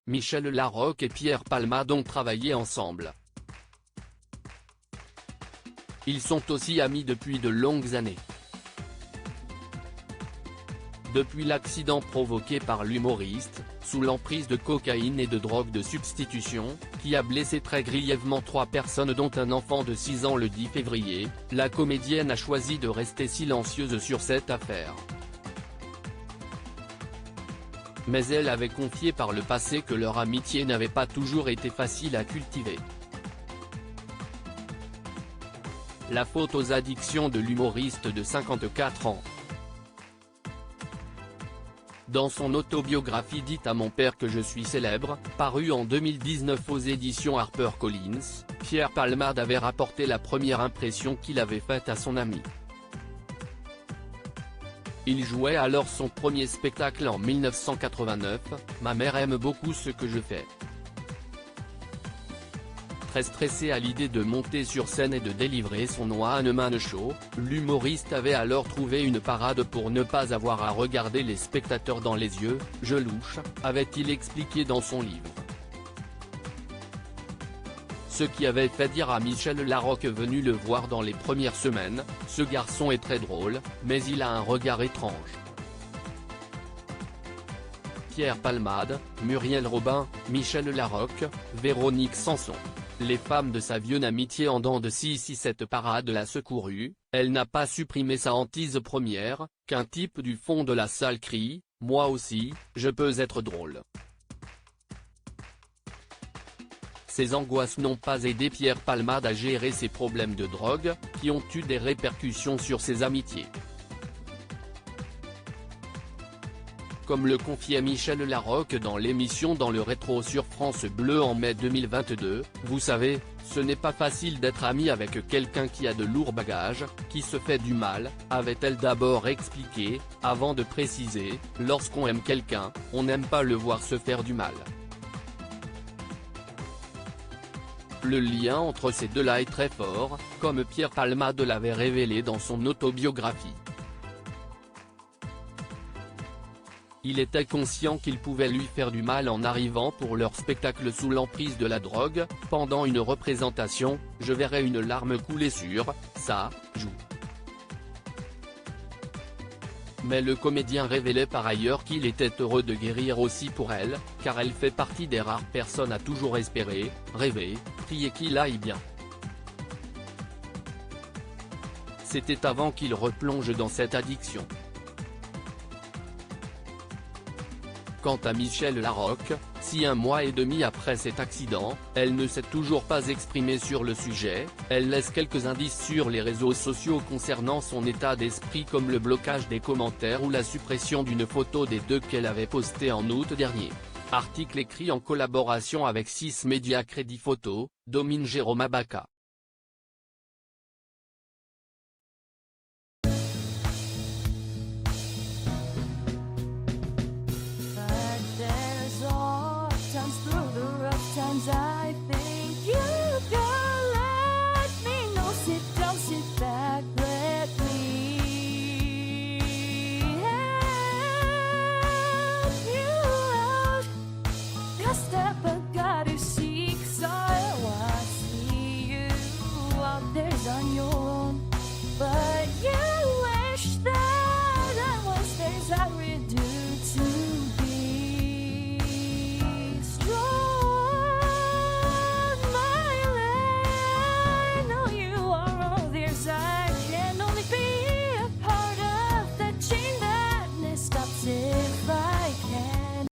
Michel Larocque et Pierre Palmade ont travaillé ensemble. Ils sont aussi amis depuis de longues années. Depuis l'accident provoqué par l'humoriste, sous l'emprise de cocaïne et de drogue de substitution, qui a blessé très grièvement 3 personnes dont un enfant de 6 ans le 10 février, la comédienne a choisi de rester silencieuse sur cette affaire. Mais elle avait confié par le passé que leur amitié n'avait pas toujours été facile à cultiver. La faute aux addictions de l'humoriste de 54 ans. Dans son autobiographie « Dites à mon père que je suis célèbre », parue en 2019 aux éditions HarperCollins, Pierre Palmade avait rapporté la première impression qu'il avait faite à son ami. Il jouait alors son premier spectacle en 1989, « Ma mère aime beaucoup ce que je fais ». Très stressé à l'idée de monter sur scène et de délivrer son one-man show, l'humoriste avait alors trouvé une parade pour ne pas avoir à regarder les spectateurs dans les yeux, « Je louche », avait-il expliqué dans son livre. Ce qui avait fait dire à Michel Larocque venu le voir dans les premières semaines, « Ce garçon est très drôle, mais il a un regard étrange ». Pierre Palmade, Muriel Robin, Michel Larocque, Véronique Sanson. Les femmes de sa vieille amitié en dents de scie. Si cette parade l'a secourue, elle n'a pas supprimé sa hantise première, qu'un type du fond de la salle crie « Moi aussi, je peux être drôle ». Ces angoisses n'ont pas aidé Pierre Palmade à gérer ses problèmes de drogue, qui ont eu des répercussions sur ses amitiés. Comme le confiait Michel Larocque dans l'émission Dans le rétro sur France Bleu en mai 2022, « Vous savez, ce n'est pas facile d'être ami avec quelqu'un qui a de lourds bagages, qui se fait du mal », avait-elle d'abord expliqué, avant de préciser, « Lorsqu'on aime quelqu'un, on n'aime pas le voir se faire du mal ». Le lien entre ces deux-là est très fort, comme Pierre Palmade l'avait révélé dans son autobiographie. Il était conscient qu'il pouvait lui faire du mal en arrivant pour leur spectacle sous l'emprise de la drogue. Pendant une représentation, je verrais une larme couler sur sa joue. Mais le comédien révélait par ailleurs qu'il était heureux de guérir aussi pour elle, car elle fait partie des rares personnes à toujours espérer, rêver, prier qu'il aille bien. C'était avant qu'il replonge dans cette addiction. Quant à Michel Larocque, si 1 mois et demi après cet accident, elle ne s'est toujours pas exprimée sur le sujet, elle laisse quelques indices sur les réseaux sociaux concernant son état d'esprit comme le blocage des commentaires ou la suppression d'une photo des deux qu'elle avait postée en août dernier. Article écrit en collaboration avec 6 médias Crédit Photo, Domine Jérôme Abaca.